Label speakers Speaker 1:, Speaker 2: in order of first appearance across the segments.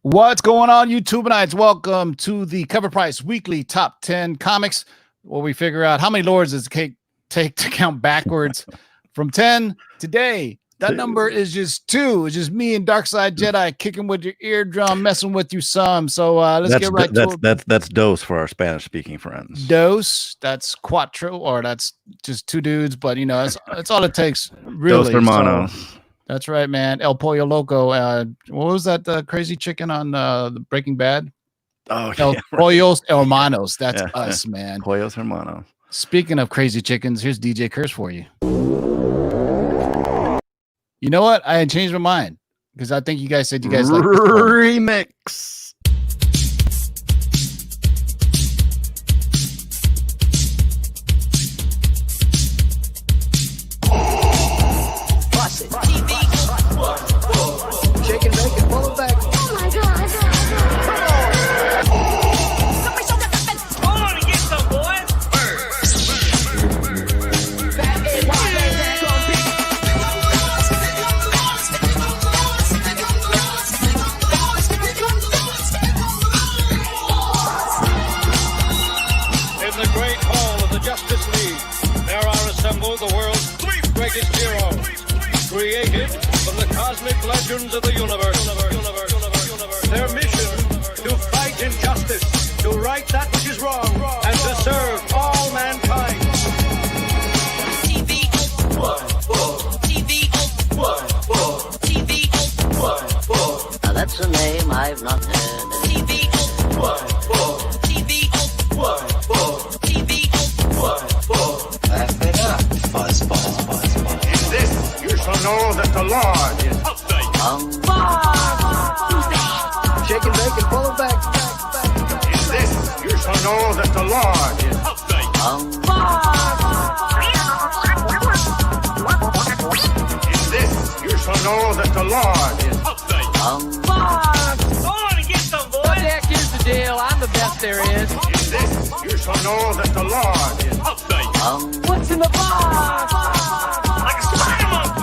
Speaker 1: What's going on, YouTubeites? Welcome to the CovrPrice Weekly Top 10 Comics, where we figure out how many lords does it take to count backwards from 10 today. That number is just 2. It's just me and Darkside Jedi kicking with your eardrum, messing with you some. So let's get right to it.
Speaker 2: That's dos for our Spanish-speaking friends.
Speaker 1: Dos, that's cuatro, or that's just 2 dudes. But you know, that's all it takes, really.
Speaker 2: Dos hermanos.
Speaker 1: So, that's right, man. El Pollo Loco. What was that crazy chicken on the Breaking Bad?
Speaker 2: Oh,
Speaker 1: El
Speaker 2: yeah,
Speaker 1: Pollos Hermanos. That's us, man.
Speaker 2: Pollos Hermanos.
Speaker 1: Speaking of crazy chickens, here's DJ Curse for you. You know what? I had changed my mind because I think you guys said you guys like this one.
Speaker 2: Remix.
Speaker 3: The world's 3 greatest heroes, created from the cosmic legends of the universe. Their mission, to fight injustice, to right that which is wrong, and to serve all mankind.
Speaker 4: Now that's a name I've not heard.
Speaker 3: Know that the Lord is
Speaker 4: Shake and bake and pull it back.
Speaker 3: In this you shall know that the Lord is In this you shall know that the Lord is
Speaker 5: I want to get some, boys. What the heck is the deal? I'm the best there is.
Speaker 3: In this you shall know that the Lord is
Speaker 5: What's in the box?
Speaker 3: Like a Spider-Man.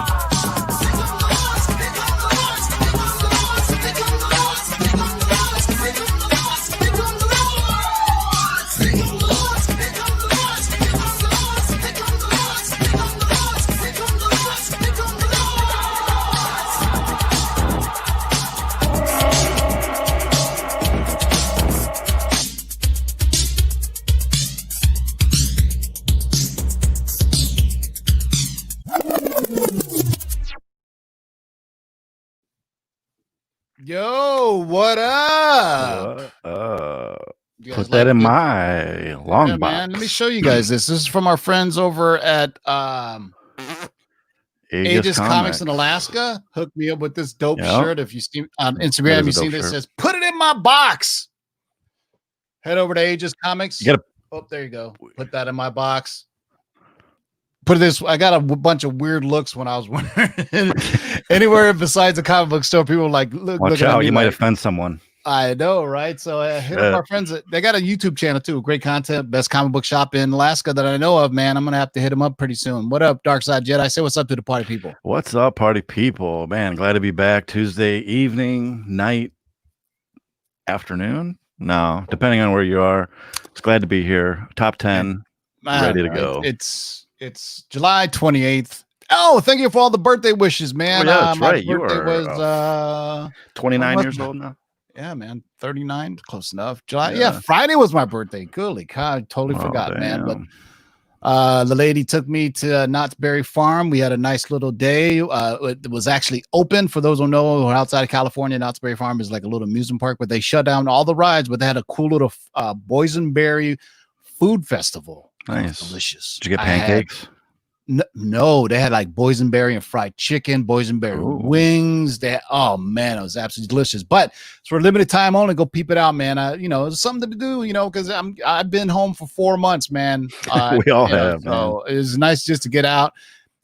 Speaker 1: Yo, what up?
Speaker 2: Put that in my long box.
Speaker 1: Man, let me show you guys this. This is from our friends over at Aegis Comics in Alaska. Hooked me up with this dope shirt. If you see on Instagram, you see this says, "Put it in my box." Head over to Aegis Comics. Oh, there you go. Put that in my box. Put this. I got a bunch of weird looks when I was wondering anywhere besides a comic book store. People were like,
Speaker 2: watch out, you might offend someone.
Speaker 1: I know, right? So hit up our friends. They got a YouTube channel too. Great content. Best comic book shop in Alaska that I know of, man. I'm gonna have to hit them up pretty soon. What up, Darkside Jedi? Say what's up to the party people.
Speaker 2: What's up, party people? Man, glad to be back. Tuesday evening, night, afternoon. No, depending on where you are. It's glad to be here. Top 10, ready to go.
Speaker 1: It's July 28th. Oh, thank you for all the birthday wishes, man.
Speaker 2: Oh, yeah, that's right.
Speaker 1: My birthday was
Speaker 2: 29 years old now.
Speaker 1: Yeah, man. 39, close enough. July. Yeah, Friday was my birthday. Goodly God, I totally forgot, man. But the lady took me to Knott's Berry Farm. We had a nice little day. It was actually open for those who know who are outside of California. Knott's Berry Farm is like a little amusement park, but they shut down all the rides. But they had a cool little boysenberry food festival.
Speaker 2: Nice,
Speaker 1: delicious.
Speaker 2: Did you get pancakes?
Speaker 1: No, they had like boysenberry and fried chicken, boysenberry wings. Oh man, it was absolutely delicious. But it's for a limited time only. Go peep it out, man. You know, it's something to do. You know, because I've been home for 4 months, man.
Speaker 2: We all have.
Speaker 1: So it's nice just to get out,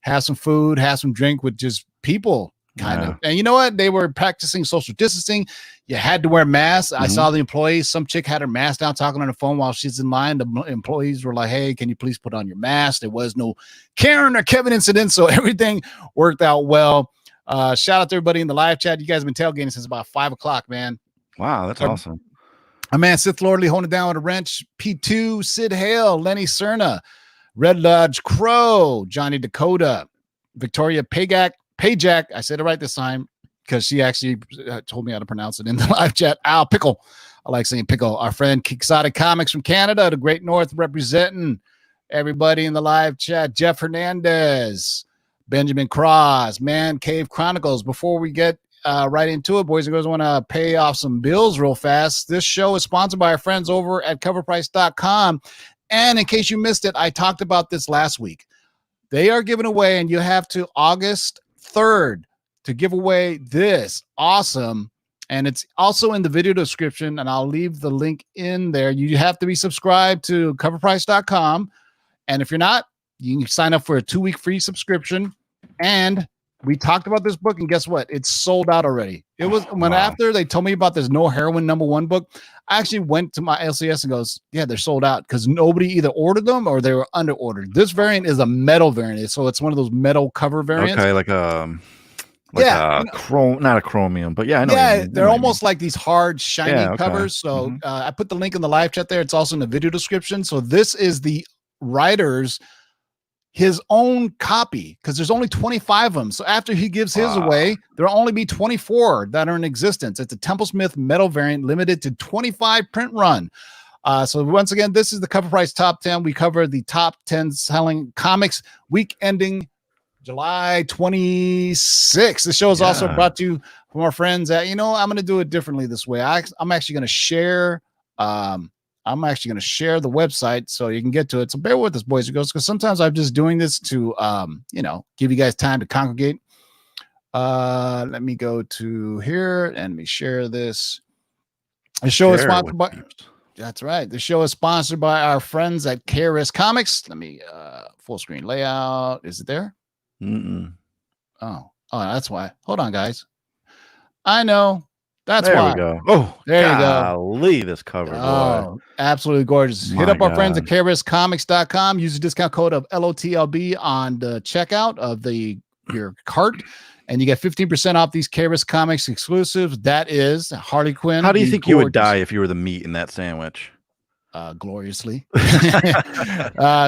Speaker 1: have some food, have some drink with just people. kind of. And you know what? They were practicing social distancing. You had to wear masks. I saw the employees. Some chick had her mask down talking on the phone while she's in line. The employees were like, hey, can you please put on your mask? There was no Karen or Kevin incident. So everything worked out well. Shout out to everybody in the live chat. You guys have been tailgating since about 5 o'clock, man.
Speaker 2: Wow, that's awesome.
Speaker 1: My man Sith Lordly holding it down with a wrench. P2, Sid Hale, Lenny Cerna, Red Lodge Crow, Johnny Dakota, Victoria Pajak. I said it right this time because she actually told me how to pronounce it in the live chat. Al Pickle. I like saying Pickle. Our friend Quixotic Comics from Canada, the Great North representing everybody in the live chat. Jeff Hernandez, Benjamin Cross, Man Cave Chronicles. Before we get right into it, boys and girls, I want to pay off some bills real fast. This show is sponsored by our friends over at CovrPrice.com. And in case you missed it, I talked about this last week. They are giving away, and you have to August 3rd to give away this awesome. And it's also in the video description, and I'll leave the link in there. You have to be subscribed to CovrPrice.com. And if you're not, you can sign up for a 2-week free subscription. And we talked about this book, and guess what? It's sold out already. It was after they told me about this No Heroine #1 book, I actually went to my LCS and goes, yeah, they're sold out because nobody either ordered them or they were under ordered. This variant is a metal variant, so it's one of those metal cover variants.
Speaker 2: Okay, not a chromium, but yeah, I know.
Speaker 1: Yeah, they're almost like these hard, shiny covers. So I put the link in the live chat there. It's also in the video description. So this is the writer's his own copy because there's only 25 of them. So after he gives his away, there'll only be 24 that are in existence. It's a Templesmith metal variant, limited to 25 print run. So once again, this is the Cover Price Top 10. We cover the top 10 selling comics week ending July 26th. The show is also brought to you from our friends at, I'm going to do it differently this way. I'm actually going to share the website so you can get to it. So bear with us, boys and girls, because sometimes I'm just doing this to, give you guys time to congregate. Let me go to here and let me share this. The show is sponsored by, that's right. The show is sponsored by our friends at KRS Comics. Let me, full screen layout. Is it there? Oh, that's why. Hold on, guys. I know. That's
Speaker 2: there
Speaker 1: why.
Speaker 2: We go. Oh,
Speaker 1: there you go.
Speaker 2: Leave this cover.
Speaker 1: Oh, absolutely gorgeous. Hit up our friends at KRSComics.com. Use the discount code of LOTLB on the checkout of your cart, and you get 15% off these KRS Comics exclusives. That is Harley Quinn.
Speaker 2: How do you think you would die if you were the meat in that sandwich?
Speaker 1: Gloriously.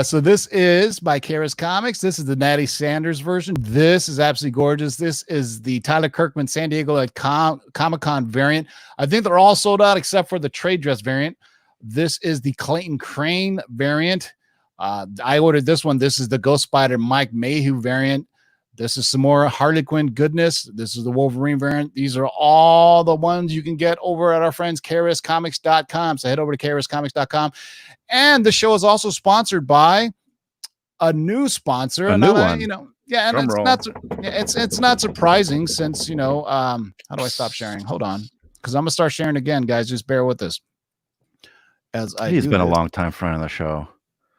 Speaker 1: So this is by KRS Comics. This is the Natty Sanders version. This is absolutely gorgeous. This is the Tyler Kirkman San Diego Comic-Con variant. I think they're all sold out except for the trade dress variant. This is the Clayton Crane variant. I ordered this one. This is the Ghost Spider Mike Mayhew variant. This is some more Harley Quinn goodness. This is the Wolverine variant. These are all the ones you can get over at our friends KRSComics.com. So head over to KRSComics.com. And the show is also sponsored by a new sponsor.
Speaker 2: A new one.
Speaker 1: And it's not surprising since, how do I stop sharing? Hold on. Because I'm going to start sharing again, guys. Just bear with us.
Speaker 2: He's been a long time friend of the show.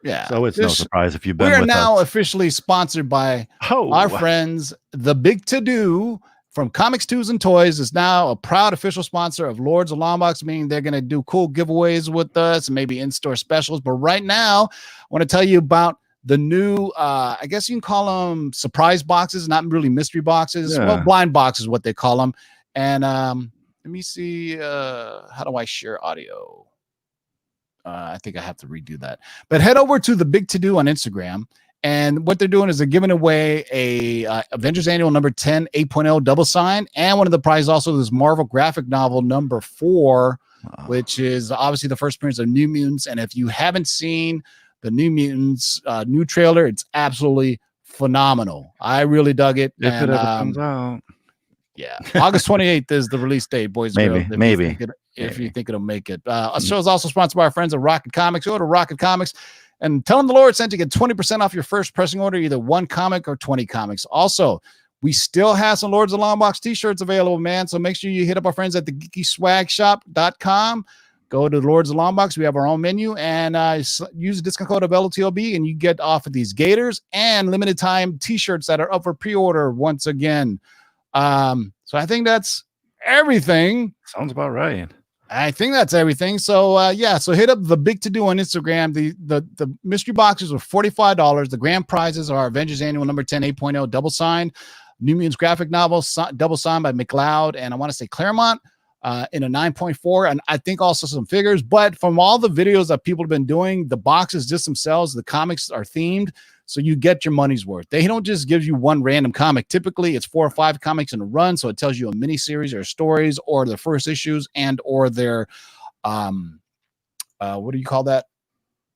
Speaker 1: Yeah.
Speaker 2: So it's no surprise if you've been with us.
Speaker 1: We are now officially sponsored by our friends. The Big To Do from Comics, Twos, and Toys is now a proud official sponsor of Lords of Longbox, meaning they're going to do cool giveaways with us and maybe in-store specials. But right now, I want to tell you about the new, I guess you can call them surprise boxes, not really mystery boxes. Yeah. Well, blind boxes, what they call them. And let me see, how do I share audio? I think I have to redo that. But head over to the Big To Do on Instagram. And what they're doing is they're giving away a Avengers Annual number 10 8.0 double sign. And one of the prizes also is Marvel graphic novel number 4, which is obviously the first appearance of New Mutants. And if you haven't seen the New Mutants new trailer, it's absolutely phenomenal. I really dug it.
Speaker 2: If it ever comes out.
Speaker 1: Yeah. August 28th is the release date, boys and girls.
Speaker 2: Maybe.
Speaker 1: If you think it'll make it. Our show is also sponsored by our friends at Rocket Comics. Go to Rocket Comics and tell them the Lord sent you. Get 20% off your first pressing order, either 1 comic or 20 comics. Also, we still have some Lords of Longbox t-shirts available, man. So make sure you hit up our friends at the geekyswagshop.com. Go to Lords of Longbox. We have our own menu, and use the discount code of LOTLB, and you get off of these Gators and limited time t-shirts that are up for pre-order once again. So I think that's everything.
Speaker 2: Sounds about right.
Speaker 1: I think that's everything. So so hit up the Big To Do on Instagram. The mystery boxes are $45. The grand prizes are Avengers Annual number 10 8.0 double signed, New Mutants graphic novel double signed by McLeod, and I want to say Claremont. in a 9.4, and I think also some figures. But from all the videos that people have been doing, the boxes just themselves, the comics are themed, so you get your money's worth. They don't just give you one random comic. Typically, it's 4 or 5 comics in a run, so it tells you a mini series or stories or the first issues and or their what do you call that?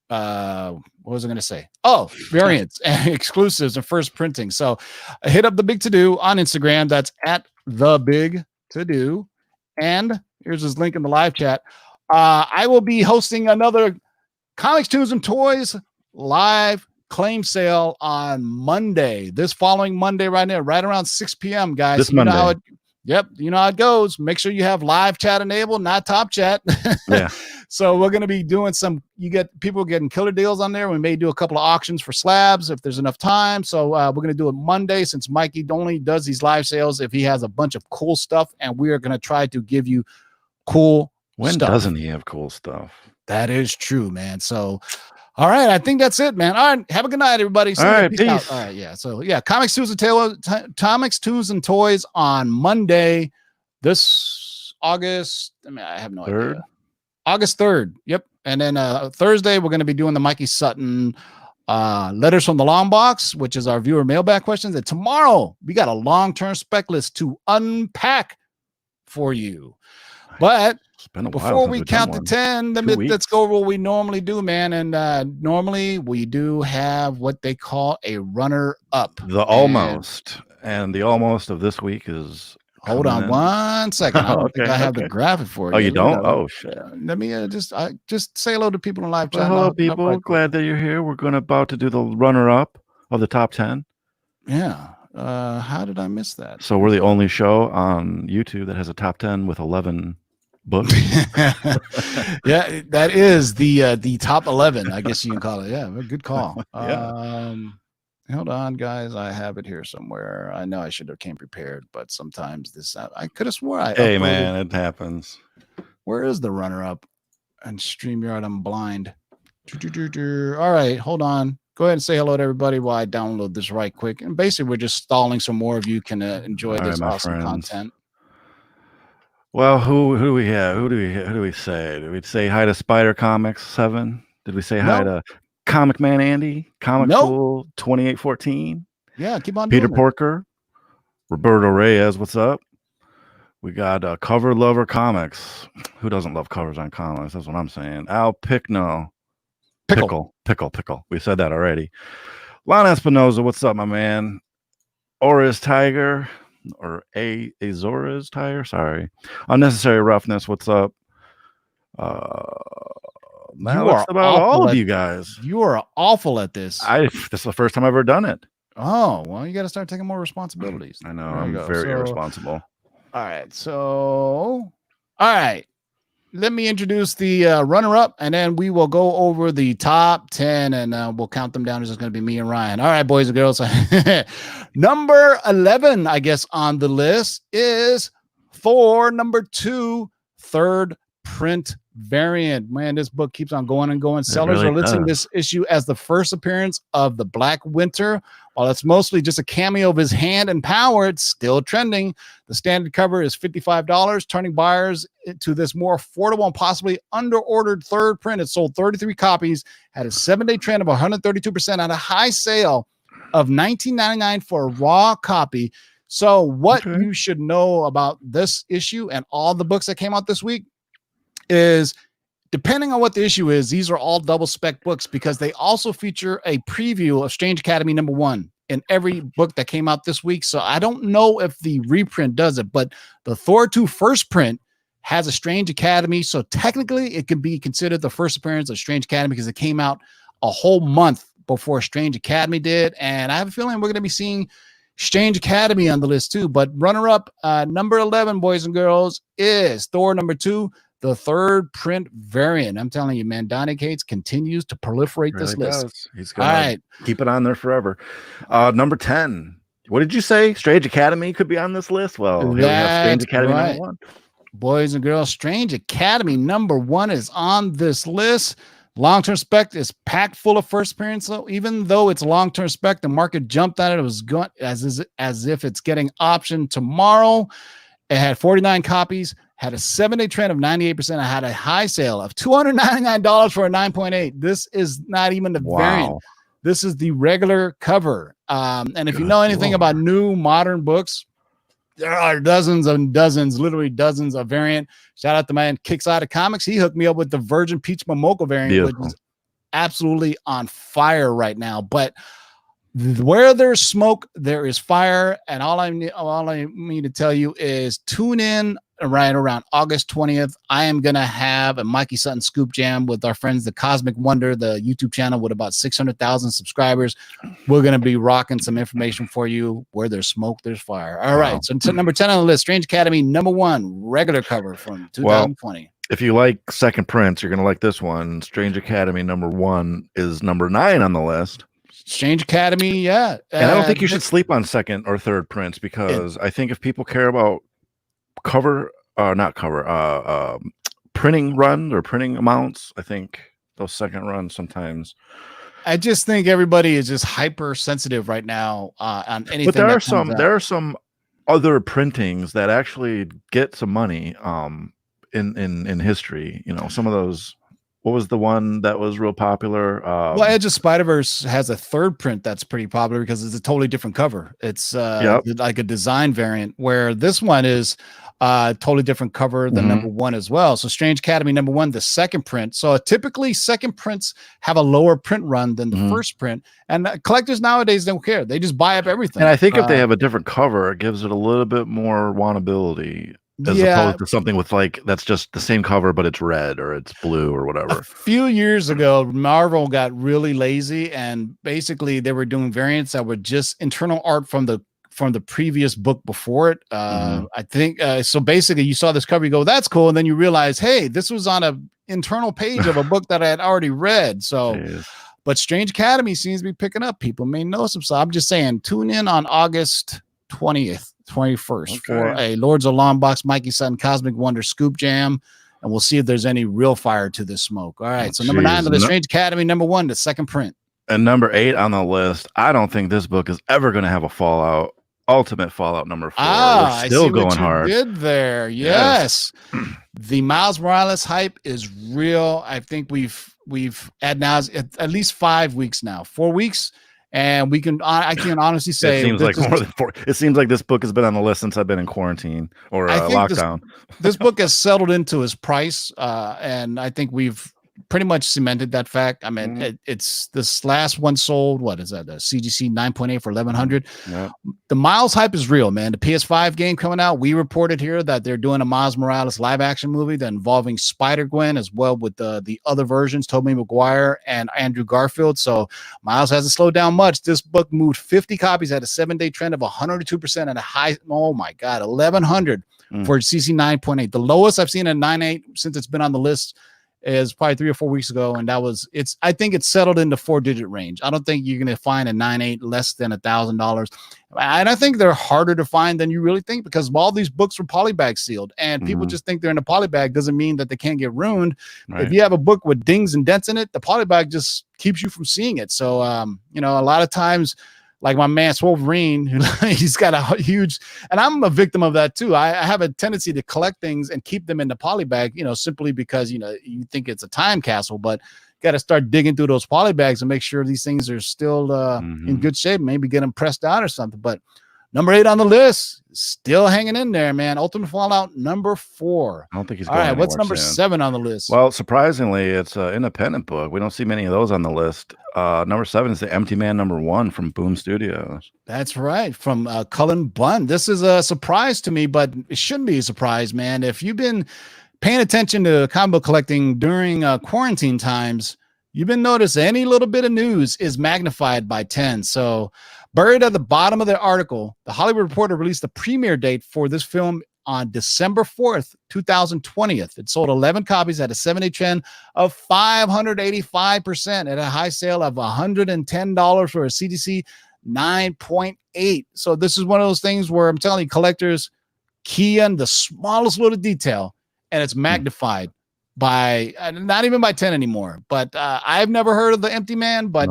Speaker 1: What was I going to say? Oh, variants and exclusives and first printing. So hit up the Big To Do on Instagram. That's at the Big To Do. And here's his link in the live chat. I will be hosting another Comics, Tunes, and Toys live claim sale on Monday. This following Monday right now, right around 6 p.m., guys.
Speaker 2: This Monday.
Speaker 1: You know how it goes. Make sure you have live chat enabled, not top chat.
Speaker 2: Yeah.
Speaker 1: So we're going to be doing people getting killer deals on there. We may do a couple of auctions for slabs if there's enough time. So we're going to do it Monday, since Mikey only does these live sales if he has a bunch of cool stuff, and we are going to try to give you cool
Speaker 2: When
Speaker 1: stuff.
Speaker 2: doesn't he have cool stuff?
Speaker 1: That is true, man. So, all right, I think that's it, man. All right, have a good night, everybody.
Speaker 2: All right, peace.
Speaker 1: Out. All right, yeah. So, yeah, Comics, Tunes, and Toys on Monday, this August. I have no idea. August 3rd. Yep. And then Thursday, we're going to be doing the Mikey Sutton letters from the long box, which is our viewer mailbag questions. And tomorrow, we got a long-term spec list to unpack for you. But before we count to 10, let's go over what we normally do, man. And normally we do have what they call a runner-up.
Speaker 2: The almost. And the almost of this week is...
Speaker 1: Hold on 1 second. I don't think I have the graphic for you.
Speaker 2: Oh, you don't? Oh, shit.
Speaker 1: Let me just say hello to people in live chat.
Speaker 2: Hello, people. Glad that you're here. We're about to do the runner-up of the top 10.
Speaker 1: Yeah. How did I miss that?
Speaker 2: So we're the only show on YouTube that has a top 10 with 11 books.
Speaker 1: Yeah, that is the top 11, I guess you can call it. Yeah, good call.
Speaker 2: Yeah.
Speaker 1: Hold on, guys. I have it here somewhere. I know I should have came prepared, but sometimes I could have swore I
Speaker 2: Hey,
Speaker 1: uploaded.
Speaker 2: man, it happens.
Speaker 1: Where is the runner-up? And StreamYard, I'm blind. All right, hold on. Go ahead and say hello to everybody while I download this right quick. And basically, we're just stalling so more of you can enjoy this awesome content.
Speaker 2: Well, who do we have? Who do we say? Did we say hi to Spider Comics 7? Did we say hi to Comic Man Andy? Comic Fool 2814?
Speaker 1: Yeah, keep on
Speaker 2: Peter
Speaker 1: doing
Speaker 2: Porker, Roberto Reyes, what's up? We got Cover Lover Comics. Who doesn't love covers on comics? That's what I'm saying. Al Pickno. Pickle. We said that already. Lon Espinoza, what's up, my man? Oris Tiger, or Azores Tiger, sorry. Unnecessary Roughness, what's up? That's about all of you guys.
Speaker 1: You are awful at this.
Speaker 2: This is the first time I've ever done it.
Speaker 1: Oh, well, you got to start taking more responsibilities.
Speaker 2: I know. I'm very irresponsible.
Speaker 1: All right. So, all right. Let me introduce the runner-up, and then we will go over the top 10, and we'll count them down. It's just going to be me and Ryan. All right, boys and girls. Number 11, I guess, on the list is Thor #2, third print variant. Man, this book keeps on going and going. Sellers are listing this issue as the first appearance of the Black Winter. While it's mostly just a cameo of his hand and power, it's still trending. The standard cover is $55, turning buyers to this more affordable and possibly under-ordered third print. It sold 33 copies, had a 7-day trend of 132%, at a high sale of $19.99 for a raw copy. So what you should know about this issue and all the books that came out this week is, depending on what the issue is, these are all double spec books, because they also feature a preview of Strange Academy #1 in every book that came out this week. So I don't know if the reprint does it, but the Thor 2 first print has a Strange Academy. So technically it can be considered the first appearance of Strange Academy, because it came out a whole month before Strange Academy did. And I have a feeling we're going to be seeing Strange Academy on the list too. But runner-up, number 11, boys and girls, is Thor #2, the third print variant. I'm telling you, man, Donny Cates continues to proliferate this list.
Speaker 2: He's going to keep it on there forever. Number 10. What did you say? Strange Academy could be on this list? Well, here we have Strange Academy #1.
Speaker 1: Boys and girls, Strange Academy #1 is on this list. Long-term spec is packed full of first appearance. So even though it's long-term spec, the market jumped on it. It was going as if it's getting optioned tomorrow. It had 49 copies. had a 7-day trend of 98%. I had a high sale of $299 for a 9.8. This is not even the variant. This is the regular cover. And if you know anything about new modern books, there are dozens and dozens, literally dozens of variant. Shout out to my man Kicks Out of Comics. He hooked me up with the Virgin Peach Momoko variant, which is absolutely on fire right now. But where there's smoke, there is fire. And all I mean to tell you is tune in right around August 20th. I am going to have a Mikey Sutton Scoop Jam with our friends, the Cosmic Wonder, the YouTube channel with about 600,000 subscribers. We're going to be rocking some information for you. Where there's smoke, there's fire. All right. So number 10 on the list, Strange Academy, number 1, regular cover from 2020. Well,
Speaker 2: if you like second prints, you're going to like this one. Strange Academy number 1 is number 9 on the list.
Speaker 1: Strange Academy, yeah.
Speaker 2: And I don't think you should sleep on second or third prints, because I think if people care about printing runs or printing amounts, I think those second runs sometimes.
Speaker 1: I just think everybody is just hypersensitive right now on anything.
Speaker 2: But there are some other printings that actually get some money in history. You know, some of those. What was the one that was real popular?
Speaker 1: Well, Edge of Spider-Verse has a third print that's pretty popular because it's a totally different cover. It's like a design variant, where this one is totally different cover than number 1 as well. So Strange Academy number 1, the second print. So typically second prints have a lower print run than the first print, and collectors nowadays don't care. They just buy up everything.
Speaker 2: And I think if they have a different cover, it gives it a little bit more wantability. As opposed to something with that's just the same cover, but it's red or it's blue or whatever.
Speaker 1: A few years ago, Marvel got really lazy, and basically they were doing variants that were just internal art from the previous book before it. I think so. Basically, you saw this cover, you go, "That's cool," and then you realize, hey, this was on an internal page of a book that I had already read. So. But Strange Academy seems to be picking up. People may know some. So I'm just saying, tune in on August 20th. 21st for a Lords of Long Box Mikey Sutton Cosmic Wonder Scoop Jam, and we'll see if there's any real fire to this smoke. All right, so number 9 on the Strange Academy, number 1, the second print,
Speaker 2: and number 8 on the list. I don't think this book is ever going to have a Fallout. Ultimate Fallout number 4. We're still going hard.
Speaker 1: Did there? Yes. The Miles Morales hype is real. I think we've had now at least 5 weeks now, 4 weeks. And I can honestly say
Speaker 2: it seems like more than 4. It seems like this book has been on the list since I've been in quarantine or lockdown.
Speaker 1: This book has settled into its price, and I think we've pretty much cemented that fact. I mean, it's this last one sold. What is that? The CGC 9.8 for 1,100. Yep. The Miles hype is real, man. The PS5 game coming out. We reported here that they're doing a Miles Morales live action movie that involving Spider-Gwen as well with the other versions, Tobey Maguire and Andrew Garfield. So Miles hasn't slowed down much. This book moved 50 copies, had a 7-day trend of 102% and a high. Oh my God, 1,100 for CC 9.8. The lowest I've seen at 9.8 since it's been on the list is probably 3 or 4 weeks ago, and I think it's settled in the 4-digit range. I don't think you're going to find a 9.8 less than $1,000, and I think they're harder to find than you really think, because all these books were polybag sealed, and people just think they're in a polybag. Doesn't mean that they can't get ruined. If you have a book with dings and dents in it, the polybag just keeps you from seeing it. So a lot of times, like my man Wolverine, he's got a huge, and I'm a victim of that too. I have a tendency to collect things and keep them in the poly bag, simply because, you think it's a time capsule, but got to start digging through those poly bags and make sure these things are still in good shape, maybe get them pressed out or something. But number 8 on the list, still hanging in there, man. Ultimate Fallout number 4.
Speaker 2: I don't think he's going
Speaker 1: all right. What's number 7 on the list?
Speaker 2: Well, surprisingly, it's an independent book. We don't see many of those on the list. Number 7 is The Empty Man number 1 from Boom Studios.
Speaker 1: That's right, from Cullen Bunn. This is a surprise to me, but it shouldn't be a surprise, man. If you've been paying attention to comic book collecting during quarantine times, you've been noticing any little bit of news is magnified by 10. So buried at the bottom of the article, the Hollywood Reporter released the premiere date for this film on December 4th, 2020. It sold 11 copies at a 7-day trend of 585% at a high sale of $110 for a CDC 9.8. So this is one of those things where I'm telling you, collectors key on the smallest little detail, and it's magnified by not even by 10 anymore. But I've never heard of The Empty Man, but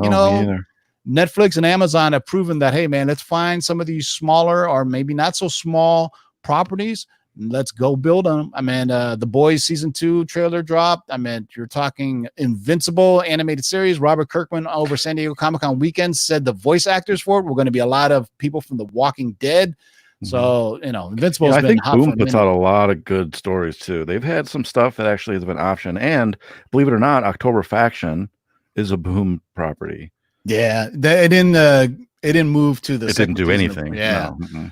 Speaker 1: Netflix and Amazon have proven that, hey man, let's find some of these smaller or maybe not so small properties let's go build them. I mean, The Boys season 2 trailer dropped. I mean, you're talking Invincible animated series. Robert Kirkman over San Diego Comic-Con weekend said the voice actors for it were going to be a lot of people from The Walking Dead. So, Invincible.
Speaker 2: I think Boom puts out a lot of good stories too. They've had some stuff that actually has been optioned, and believe it or not, October Faction is a Boom property.
Speaker 1: Yeah, it didn't move to the.
Speaker 2: It didn't do anything.
Speaker 1: Yeah,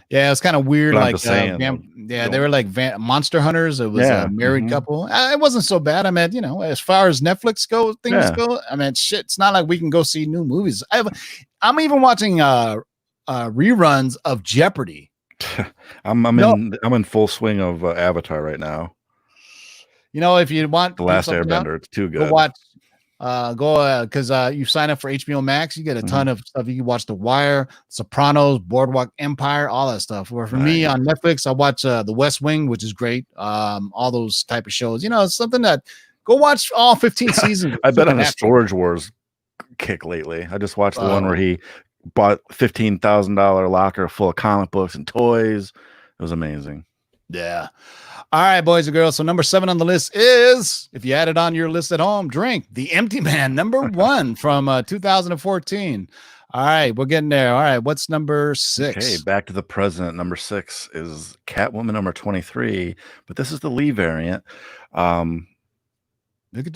Speaker 1: yeah, it was kind of weird.
Speaker 2: But
Speaker 1: Like, they were like Monster Hunters. It was a married couple. It wasn't so bad. I mean, as far as Netflix go, I mean, shit. It's not like we can go see new movies. I'm even watching reruns of Jeopardy.
Speaker 2: I'm in full swing of Avatar right now.
Speaker 1: If you want
Speaker 2: The Last Airbender, it's too good.
Speaker 1: Go watch. Because you sign up for HBO Max, you get a ton of stuff. You can watch The Wire, Sopranos, Boardwalk Empire, all that stuff. Where for me on Netflix, I watch The West Wing, which is great. All those type of shows. It's something that go watch all 15 seasons.
Speaker 2: I've been on a Storage Wars kick lately. I just watched the one where he bought $15,000 locker full of comic books and toys. It was amazing.
Speaker 1: Yeah. All right, boys and girls. So number 7 on the list is, if you had it on your list at home, drink The Empty Man, number 1 from 2014. All right, we're getting there. All right, what's number 6?
Speaker 2: Okay, back to the present. Number 6 is Catwoman number 23, but this is the Lee variant. What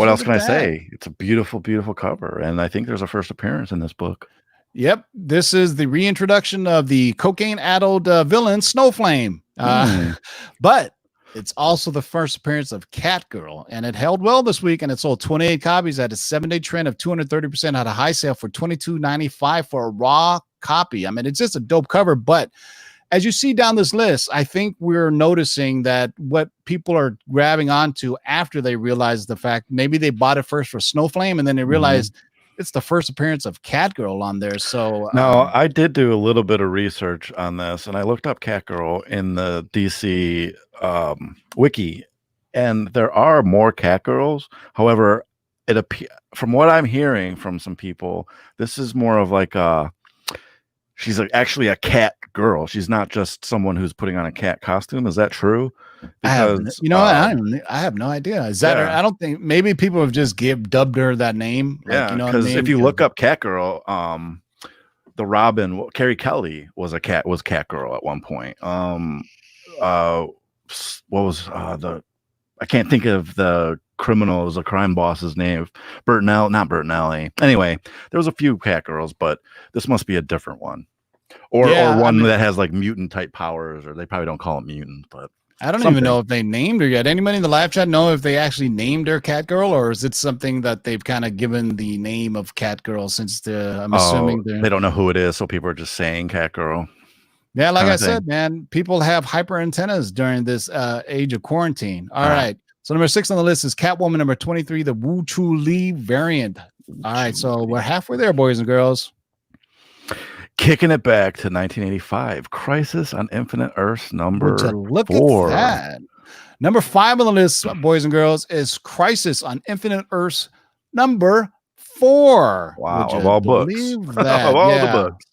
Speaker 2: else can I say? It's a beautiful, beautiful cover, and I think there's a first appearance in this book.
Speaker 1: Yep, this is the reintroduction of the cocaine-addled villain Snowflame. But it's also the first appearance of Catgirl, and it held well this week, and it sold 28 copies at a 7-day trend of 230% at a high sale for $22.95 for a raw copy. I mean, it's just a dope cover, but as you see down this list, I think we're noticing that what people are grabbing onto after they realize the fact, maybe they bought it first for Snowflame, and then they realized it's the first appearance of Catgirl on there. So
Speaker 2: now I did do a little bit of research on this, and I looked up Catgirl in the DC wiki, and there are more Catgirls. However, from what I'm hearing from some people, this is more of like she's actually a cat girl. She's not just someone who's putting on a cat costume. Is that true? Because,
Speaker 1: I have no idea. Is that I don't think, maybe people have just dubbed her that name.
Speaker 2: Yeah, because if you look up Catgirl, the Robin, Carrie Kelly was Catgirl at one point. What was I can't think of the criminal, it was a crime boss's name. Not Bertinelli. Anyway, there was a few Catgirls, but this must be a different one. Or one that has like mutant type powers, or they probably don't call it mutant, but
Speaker 1: I don't even know if they named her yet. Anybody in the live chat know if they actually named her Catgirl, or is it something that they've kind of given the name of Catgirl since I'm assuming
Speaker 2: they don't know who it is, so people are just saying Catgirl.
Speaker 1: Yeah, like I said, man, people have hyper antennas during this age of quarantine. All right. So number 6 on the list is Catwoman number 23, the Wu Chu Lee variant. All right, so we're halfway there, boys and girls.
Speaker 2: Kicking it back to 1985, Crisis on Infinite Earths number 4.
Speaker 1: At that. Number 5 on the list, boys and girls, is Crisis on Infinite Earths number 4.
Speaker 2: Wow, of all books. Of all the books.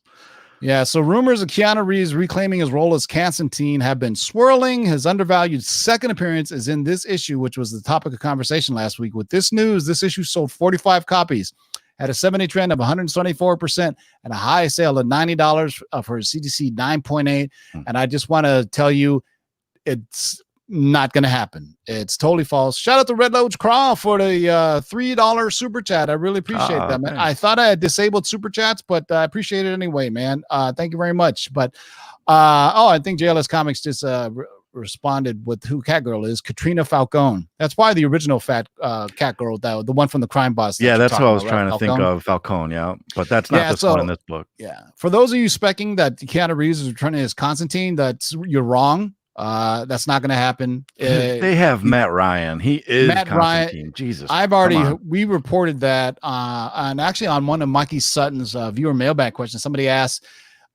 Speaker 1: Yeah, so rumors of Keanu Reeves reclaiming his role as Constantine have been swirling. His undervalued second appearance is in this issue, which was the topic of conversation last week. With this news, this issue sold 45 copies. Had a 7-day trend of 124% and a high sale of $90 for CDC 9.8. And I just want to tell you, it's not going to happen. It's totally false. Shout out to Red Loach Crawl for the $3 super chat. I really appreciate that, man. I thought I had disabled super chats, but I appreciate it anyway, man. Thank you very much. But I think JLS Comics just responded with who Catgirl is. Katrina Falcone. That's why the original Catgirl, the one from the Crime Boss.
Speaker 2: Yeah, that's what I was trying to think of. Falcone, yeah. But that's not this one in this book.
Speaker 1: Yeah. For those of you specking that Keanu Reeves is returning as Constantine, you're wrong. That's not going to happen.
Speaker 2: They have Matt Ryan. He is
Speaker 1: Matt
Speaker 2: Constantine.
Speaker 1: Ryan.
Speaker 2: Jesus.
Speaker 1: We reported that and actually on one of Mikey Sutton's viewer mailbag questions, somebody asked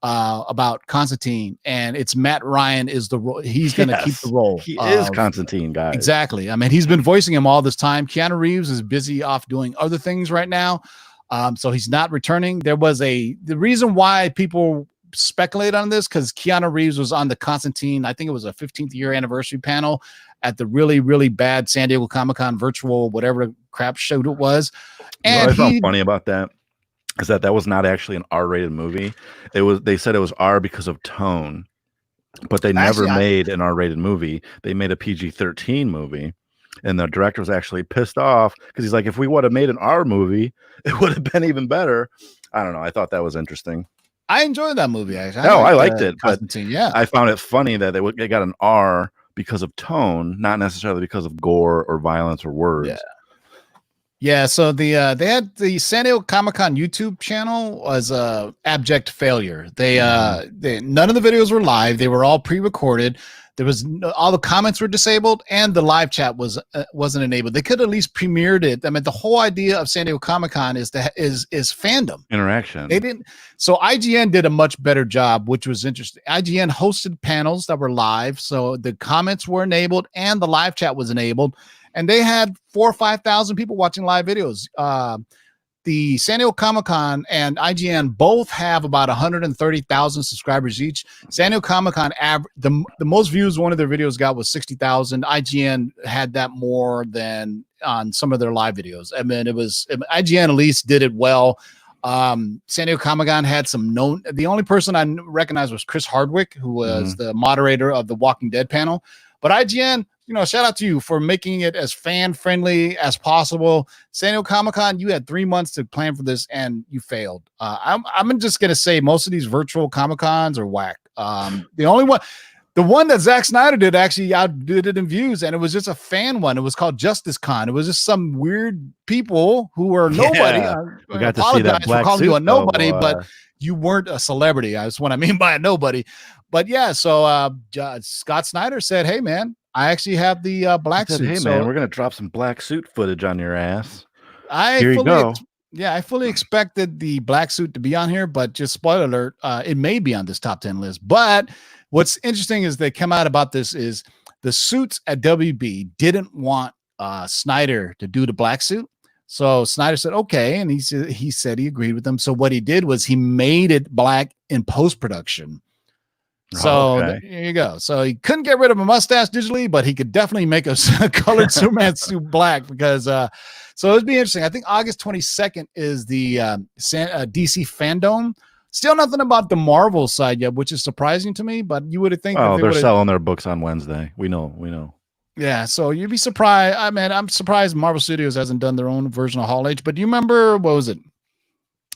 Speaker 1: about Constantine, and it's Matt Ryan is the role. He's going to keep the role.
Speaker 2: He is Constantine, guys.
Speaker 1: Exactly. I mean, he's been voicing him all this time. Keanu Reeves is busy off doing other things right now. So he's not returning. The reason why people speculate on this because Keanu Reeves was on the Constantine, I think it was a 15th year anniversary panel at the really, really bad San Diego Comic-Con virtual, whatever crap show it was. And
Speaker 2: what I found funny about that is that was not actually an R-rated movie. They said it was R because of tone, but they never made an R-rated movie. They made a PG-13 movie, and the director was actually pissed off because he's like, if we would have made an R movie, it would have been even better. I don't know. I thought that was interesting.
Speaker 1: I enjoyed that movie. Actually,
Speaker 2: I liked it, but
Speaker 1: yeah,
Speaker 2: I found it funny that they got an R because of tone, not necessarily because of gore or violence or words.
Speaker 1: Yeah, so they had the San Diego Comic-Con YouTube channel was a abject failure. They none of the videos were live. They were all pre-recorded. There was all the comments were disabled and the live chat wasn't enabled. They could at least premiered it. I mean, the whole idea of San Diego Comic-Con is fandom
Speaker 2: interaction.
Speaker 1: They didn't. So IGN did a much better job, which was interesting. IGN hosted panels that were live, so the comments were enabled and the live chat was enabled. And they had 4,000 or 5,000 people watching live videos. The San Diego Comic-Con and IGN both have about 130,000 subscribers each. San Diego Comic-Con, the most views one of their videos got was 60,000. IGN had that more than on some of their live videos. I mean, IGN at least did it well. San Diego Comic-Con had some known. The only person I recognized was Chris Hardwick, who was the moderator of the Walking Dead panel. But IGN, shout out to you for making it as fan-friendly as possible. San Diego Comic-Con, you had 3 months to plan for this, and you failed. I'm just going to say most of these virtual Comic-Cons are whack. The one that Zack Snyder did actually outdid it in views, and it was just a fan one. It was called Justice Con. It was just some weird people who were nobody.
Speaker 2: We got to see that black
Speaker 1: calling
Speaker 2: suit,
Speaker 1: you a nobody, but you weren't a celebrity. That's what I mean by a nobody. But yeah, so Scott Snyder said, "Hey man, I actually have the black suit.
Speaker 2: Hey man, we're gonna drop some black suit footage on your ass.
Speaker 1: Here you go." I fully expected the black suit to be on here, but just spoiler alert, it may be on this top 10 list. But what's interesting is they come out about this is the suits at WB didn't want Snyder to do the black suit. So Snyder said, okay. And he said he agreed with them. So what he did was he made it black in post-production. So there you go. So he couldn't get rid of a mustache digitally, but he could definitely make a colored Superman suit black because so it'd be interesting. I think August 22nd is the DC Fandom. Still nothing about the Marvel side yet, which is surprising to me, but you would think
Speaker 2: they're selling their books on Wednesday. We know.
Speaker 1: Yeah, so you'd be surprised. I mean, I'm surprised Marvel Studios hasn't done their own version of Hall H, but do you remember, what was it?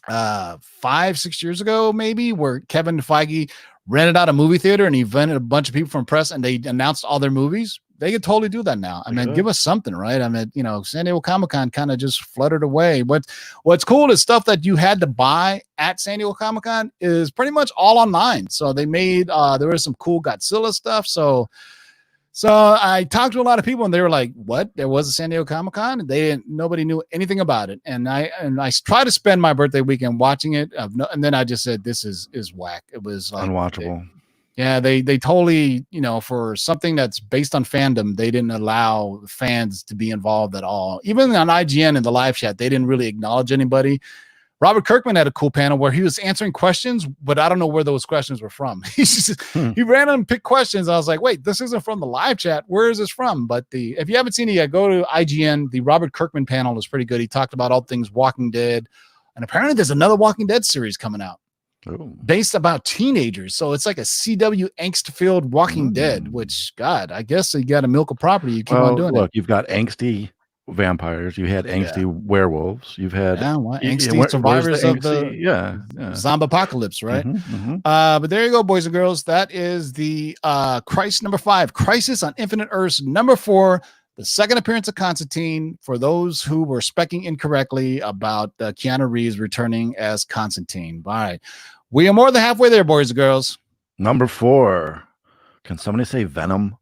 Speaker 1: 5-6 years ago, maybe, where Kevin Feige rented out a movie theater and he invited a bunch of people from press and they announced all their movies. They could totally do that now. I mean, give us something, right? I mean, San Diego Comic-Con kind of just fluttered away. What's cool is stuff that you had to buy at San Diego Comic-Con is pretty much all online. So they made there was some cool Godzilla stuff. So I talked to a lot of people and they were like, what? There was a San Diego Comic-Con? Nobody knew anything about it. And I tried to spend my birthday weekend watching it. And then I just said, this is whack. It was like,
Speaker 2: unwatchable.
Speaker 1: They totally, for something that's based on fandom, they didn't allow fans to be involved at all. Even on IGN in the live chat, they didn't really acknowledge anybody. Robert Kirkman had a cool panel where he was answering questions, but I don't know where those questions were from. He ran and picked questions. I was like, wait, this isn't from the live chat. Where is this from? But if you haven't seen it yet, go to IGN. The Robert Kirkman panel is pretty good. He talked about all things Walking Dead. And apparently there's another Walking Dead series coming out.
Speaker 2: Ooh.
Speaker 1: Based about teenagers. So it's like a CW angst-filled Walking Dead, which, God, I guess you got to milk a property. You keep on doing it.
Speaker 2: You've got angsty vampires. You had angsty werewolves. You've had
Speaker 1: angsty survivors of the zombie apocalypse, right? But there you go, boys and girls. That is the Crisis number 5, Crisis on Infinite Earths number 4, the second appearance of Constantine, for those who were specking incorrectly about Keanu Reeves returning as Constantine. All right. We are more than halfway there, boys and girls.
Speaker 2: Number 4. Can somebody say Venom?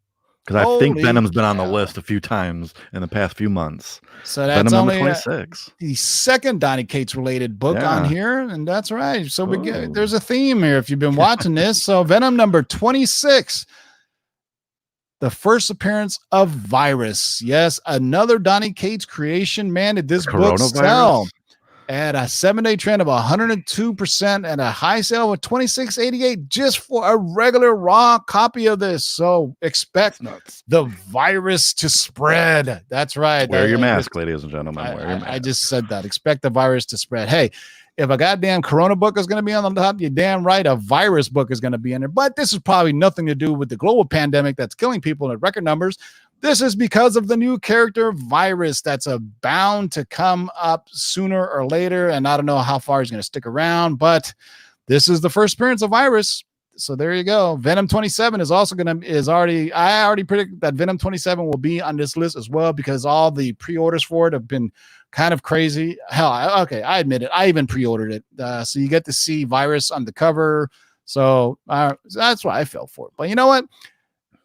Speaker 2: Because I think Venom's been on the list a few times in the past few months.
Speaker 1: So that's
Speaker 2: Venom
Speaker 1: only
Speaker 2: number 26.
Speaker 1: The second Donny Cates related book on here. And that's right. So there's a theme here if you've been watching this. So Venom number 26. The first appearance of Virus. Yes, another Donny Cates creation. Man, did this book sell? at a 7-day trend of 102% and a high sale of $26.88 just for a regular raw copy of this. So expect the virus to spread. That's right.
Speaker 2: Wear your mask, ladies and gentlemen. Wear your mask.
Speaker 1: I just said that. Expect the virus to spread. Hey, if a goddamn Corona book is going to be on the top, you're damn right a virus book is going to be in there. But this is probably nothing to do with the global pandemic that's killing people in record numbers. This is because of the new character virus that's bound to come up sooner or later. And I don't know how far he's going to stick around, but this is the first appearance of virus. So there you go. Venom 27 is also I already predict that Venom 27 will be on this list as well, because all the pre-orders for it have been kind of crazy. Hell, I admit it. I even pre-ordered it. So you get to see virus on the cover. So that's why I fell for it. But you know what?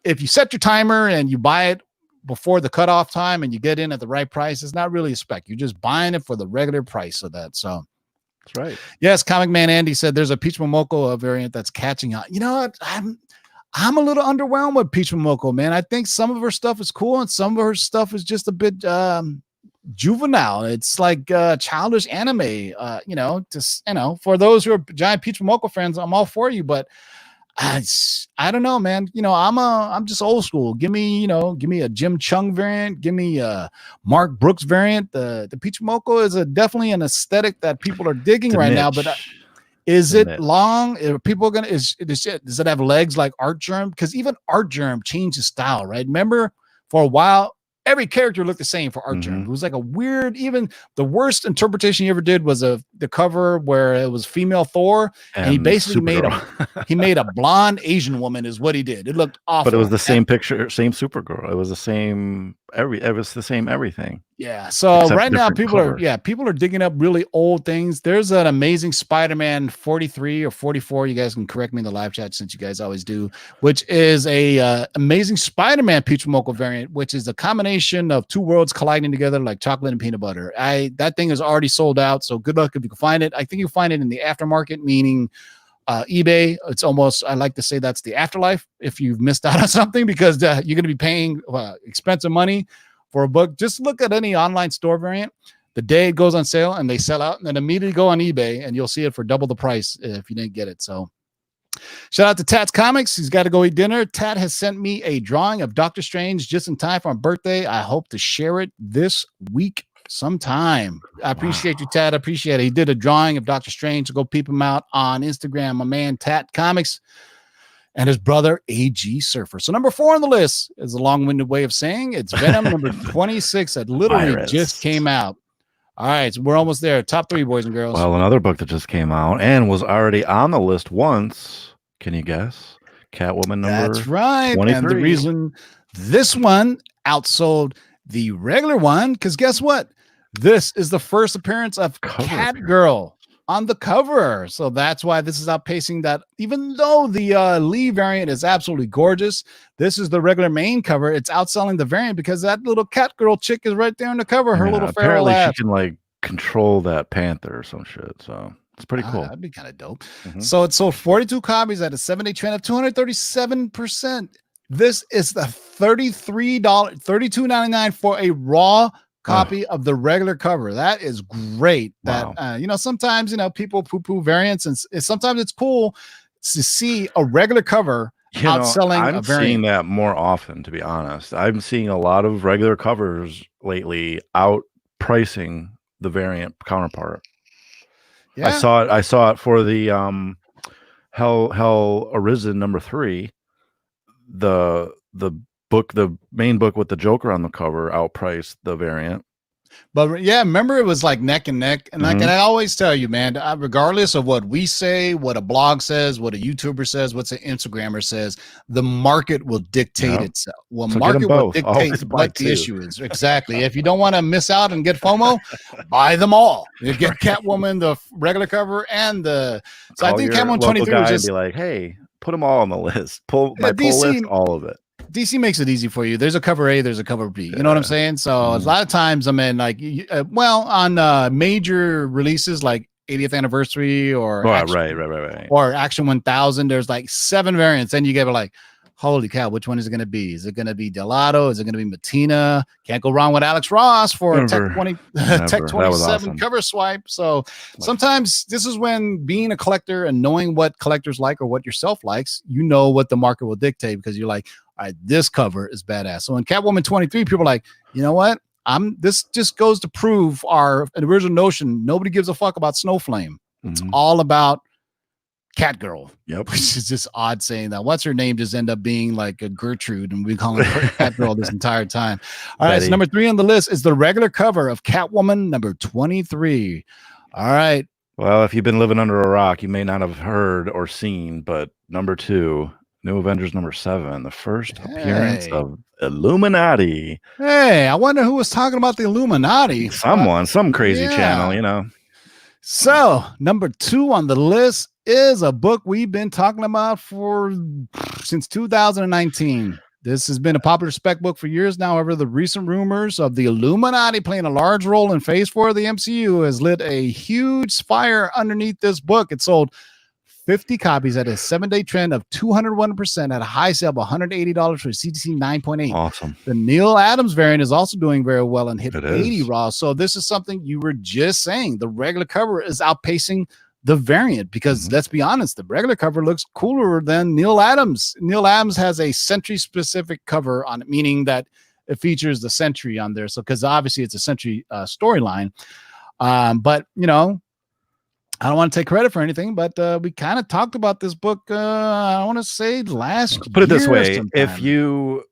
Speaker 1: If you set your timer and you buy it before the cutoff time and you get in at the right price, it's not really a spec. You're just buying it for the regular price of that. So
Speaker 2: that's right.
Speaker 1: Yes, Comic Man Andy said there's a Peach Momoko variant that's catching on. You know what? I'm a little underwhelmed with Peach Momoko, man. I think some of her stuff is cool and some of her stuff is just a bit juvenile. It's like childish anime. For those who are giant Peach Momoko fans, I'm all for you, but I don't know, man. I'm just old school. Give me a Jim Chung variant. Give me a Mark Brooks variant. The Peach Momoko is definitely an aesthetic that people are digging right now. But is it long? Are people gonna? Does it have legs like Art Germ? Because even Art Germ changed his style, right? Remember, for a while, every character looked the same for Art Germ. It was like a weird, even the worst interpretation he ever did was the cover where it was female Thor, and he basically made a blonde Asian woman is what he did. It looked awful.
Speaker 2: But it was the same picture, same Supergirl. It was the same everything.
Speaker 1: Yeah. So except right now people are digging up really old things. There's an amazing Spider-Man 43 or 44. You guys can correct me in the live chat since you guys always do, which is a amazing Spider-Man Peach Momoko variant, which is a combination of two worlds colliding together like chocolate and peanut butter. That thing is already sold out. So good luck if you can find it. I think you'll find it in the aftermarket, meaning eBay. It's almost, I like to say that's the afterlife if you've missed out on something, because you're going to be paying expensive money for a book. Just look at any online store variant the day it goes on sale and they sell out, and then immediately go on eBay and you'll see it for double the price if you didn't get it. So shout out to Tat's Comics. He's got to go eat dinner. Tat has sent me a drawing of Doctor Strange just in time for my birthday. I hope to share it this week sometime. I appreciate you, Tat. I appreciate it. He did a drawing of Doctor Strange. So go peep him out on Instagram. My man Tat Comics and his brother AG Surfer. So number 4 on the list is a long-winded way of saying it's Venom number 26 that literally just came out. All right, so we're almost there. Top 3, boys and girls.
Speaker 2: Well, another book that just came out and was already on the list once. Can you guess? Catwoman number
Speaker 1: That's right.
Speaker 2: 23.
Speaker 1: And the reason this one outsold the regular one, because guess what? This is the first appearance of Catgirl on the cover. So that's why this is outpacing that. Even though the Lee variant is absolutely gorgeous, this is the regular main cover. It's outselling the variant because that little Catgirl chick is right there on the cover. Her little feral ass.
Speaker 2: She can like control that panther or some shit. So it's pretty cool.
Speaker 1: That'd be kind of dope. So it sold 42 copies at a 7-day trend of 237%. This is the $32.99 for a raw copy of the regular cover. That is great. That sometimes people poo-poo variants, and sometimes it's cool to see a regular cover outselling a variant.
Speaker 2: I'm seeing that more often, to be honest. I'm seeing a lot of regular covers lately outpricing the variant counterpart. Yeah. I saw it for the Hell Arisen number 3. The main book with the Joker on the cover outpriced the variant.
Speaker 1: But yeah, remember it was like neck and neck. And like, and I always tell you, man, regardless of what we say, what a blog says, what a YouTuber says, what an Instagrammer says, the market will dictate itself. Well, so market will dictate what the issue is. Exactly. If you don't want to miss out and get FOMO, buy them all. You get Catwoman, the regular cover, and the. So I think Catwoman 23 was just
Speaker 2: be like, hey, put them all on the list. Pull list, all of it.
Speaker 1: DC makes it easy for you. There's a cover A, there's a cover B. You know what I'm saying? So a lot of times, I mean, like, on major releases like 80th anniversary or
Speaker 2: right.
Speaker 1: or Action 1000, there's like 7 variants. Then you get like, Holy cow, which one is it going to be? Is it going to be Delato? Is it going to be Matina? Can't go wrong with Alex Ross for a Tech 27
Speaker 2: awesome.
Speaker 1: cover swipe. So sometimes this is when being a collector and knowing what collectors like or what yourself likes, you know what the market will dictate because you're like, all right, this cover is badass. So in Catwoman 23, people are like, you know what? This just goes to prove our original notion. Nobody gives a fuck about Snowflame. It's all about Catgirl.
Speaker 2: Yep.
Speaker 1: Which is just odd saying that. What's her name just end up being like a Gertrude and we call her Catgirl this entire time. All right. So number 3 on the list is the regular cover of Catwoman number 23. All right.
Speaker 2: Well, if you've been living under a rock, you may not have heard or seen, but number 2, New Avengers number 7, the first appearance of Illuminati.
Speaker 1: Hey, I wonder who was talking about the Illuminati.
Speaker 2: Some crazy channel, you know.
Speaker 1: So number 2 on the list is a book we've been talking about since 2019. This has been a popular spec book for years now. However, the recent rumors of the Illuminati playing a large role in Phase 4 of the MCU has lit a huge fire underneath this book. It sold 50 copies at a 7-day trend of 201% at a high sale of $180 for CTC 9.8.
Speaker 2: Awesome.
Speaker 1: The Neil Adams variant is also doing very well and hit 80 raw. So this is something you were just saying. The regular cover is outpacing the variant because let's be honest, the regular cover looks cooler than Neil Adams. Neil Adams has a Sentry specific cover on it, meaning that it features the Sentry on there. So because obviously it's a Sentry storyline, but you know, I don't want to take credit for anything, but we kind of talked about this book. I want to say last year.
Speaker 2: Put it this way:
Speaker 1: sometime.
Speaker 2: if you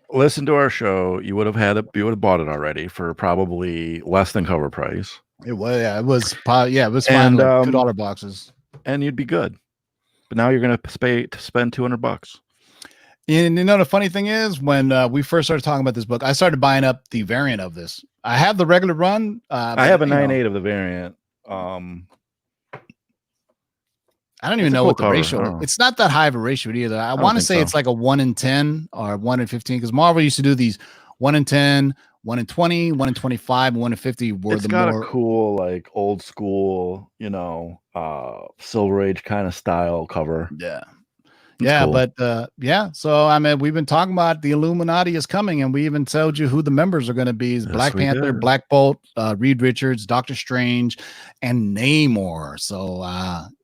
Speaker 2: listen to our show, you would have bought it already for probably less than cover price.
Speaker 1: It was fine. And, like $2 boxes,
Speaker 2: and you'd be good. But now you're going to spend $200.
Speaker 1: And you know the funny thing is, when we first started talking about this book, I started buying up the variant of this. I have the regular run.
Speaker 2: I have a 9.8 of the variant.
Speaker 1: I don't even know what the ratio. It's not that high of a ratio either. I want to say it's like a 1 in 10 or 1 in 15 because Marvel used to do these 1 in 10, 1 in 20, 1 in 25, and 1 in 50.
Speaker 2: It's got a cool, like old school, you know, Silver Age kind of style cover.
Speaker 1: Yeah. Cool. But so I mean, we've been talking about the Illuminati is coming, and we even told you who the members are going to be: is Black Panther, Black Bolt, Reed Richards, Doctor Strange, and Namor. So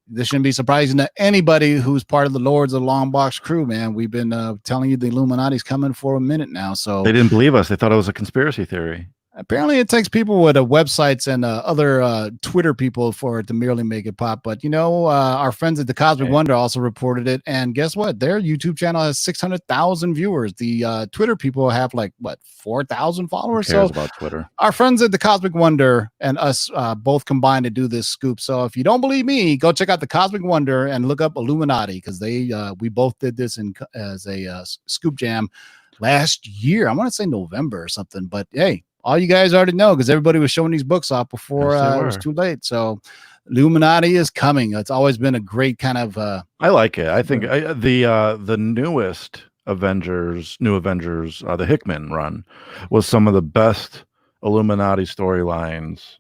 Speaker 1: this shouldn't be surprising to anybody who's part of the Lords of the Long Box crew, man. We've been telling you the Illuminati's coming for a minute now. So
Speaker 2: they didn't believe us; they thought it was a conspiracy theory.
Speaker 1: Apparently, it takes people with websites and other Twitter people for it to merely make it pop. But, you know, our friends at the Cosmic Wonder also reported it. And guess what? Their YouTube channel has 600,000 viewers. The Twitter people have 4,000 followers.
Speaker 2: Who cares about Twitter?
Speaker 1: Our friends at the Cosmic Wonder and us both combined to do this scoop. So if you don't believe me, go check out the Cosmic Wonder and look up Illuminati because we both did this as a scoop jam last year. I want to say November or something. But, hey. All you guys already know because everybody was showing these books off before it was too late. So Illuminati is coming. It's always been a great kind of
Speaker 2: I like it. I think the newest New Avengers, the Hickman run was some of the best Illuminati storylines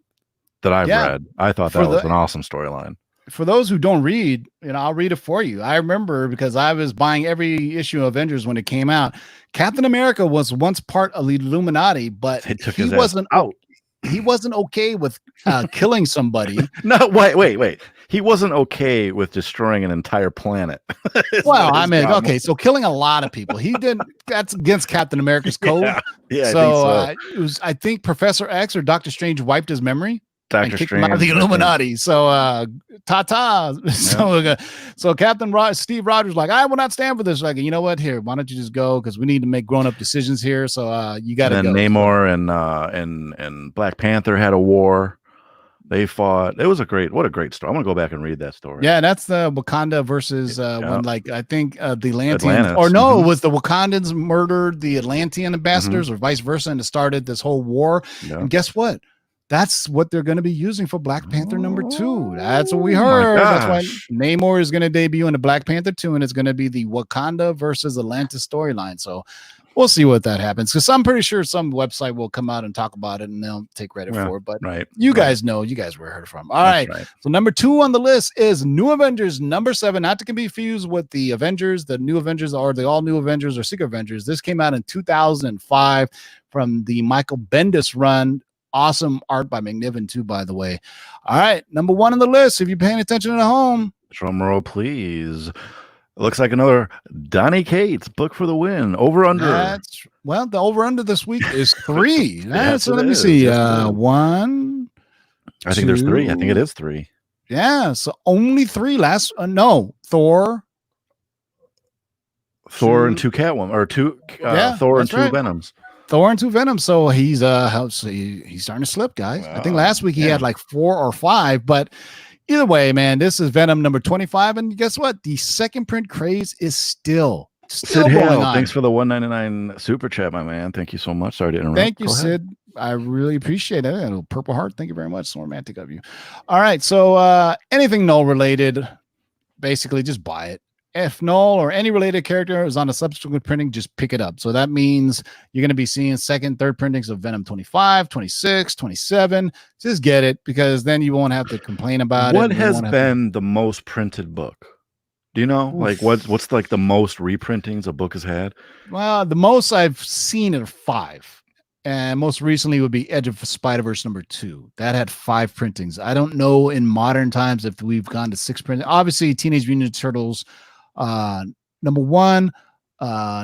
Speaker 2: that I've read. I thought that was an awesome storyline.
Speaker 1: For those who don't read, I'll read it for you. I remember because I was buying every issue of Avengers when it came out. Captain America was once part of the Illuminati, but he wasn't out. He wasn't okay with killing somebody.
Speaker 2: No, wait. He wasn't okay with destroying an entire planet.
Speaker 1: Well, I mean, okay, so killing a lot of people. He didn't. That's against Captain America's code.
Speaker 2: Yeah.
Speaker 1: So, it was. I think Professor X or Doctor Strange wiped his memory.
Speaker 2: Doctor Strange
Speaker 1: him out of the Illuminati. So ta-ta. So Captain Steve Rogers like, I will not stand for this. Like, you know what? Here, why don't you just go? Because we need to make grown-up decisions here. So you got to go.
Speaker 2: And then Namor and Black Panther had a war. They fought. It was what a great story. I'm gonna go back and read that story.
Speaker 1: Yeah, that's the Wakanda versus when I think the Atlanteans
Speaker 2: Atlantis.
Speaker 1: It was the Wakandans murdered the Atlantean ambassadors or vice versa, and it started this whole war. Yeah. And guess what? That's what they're going to be using for Black Panther number 2. That's what we heard. That's why Namor is going to debut in the Black Panther 2, and it's going to be the Wakanda versus Atlantis storyline. So we'll see what that happens, because I'm pretty sure some website will come out and talk about it and they'll take credit for it. But you guys know, you guys were heard from. All right. So number 2 on the list is New Avengers number 7, not to be confused with the Avengers, the New Avengers, or the All New Avengers or Secret Avengers. This came out in 2005 from the Michael Bendis run. Awesome art by McNiven too, by the way. All right, number 1 on the list. If you're paying attention at home, drum roll, please.
Speaker 2: It looks like another Donny Cates book for the win. Over under.
Speaker 1: Well, the over under this week is 3. So let me see. 1.
Speaker 2: I think there's 3. I think it is 3.
Speaker 1: Yeah. So only 3 last. No, Thor
Speaker 2: and 2 Catwoman, or 2 Thor and 2 Venoms.
Speaker 1: Thor and 2 Venoms. So he's he's starting to slip, guys. I think last week he had like 4 or 5, but either way, man, this is Venom number 25, and guess what? The second print craze is still going on.
Speaker 2: Thanks for the $1.99 super chat, my man. Thank you so much. Sorry to interrupt.
Speaker 1: Thank you, Sid. I really appreciate it. A Purple Heart. Thank you very much. So romantic of you. All right, so anything null related, basically just buy it. If null or any related character is on a subsequent printing, just pick it up. So that means you're going to be seeing second, third printings of Venom 25, 26, 27. Just get it, because then you won't have to complain about it.
Speaker 2: What has been the most printed book? Do you know? Like what's like the most reprintings a book has had?
Speaker 1: Well, the most I've seen are 5. And most recently would be Edge of Spider-Verse number 2. That had 5 printings. I don't know in modern times if we've gone to 6 printings. Obviously, Teenage Mutant Ninja Turtles number 1,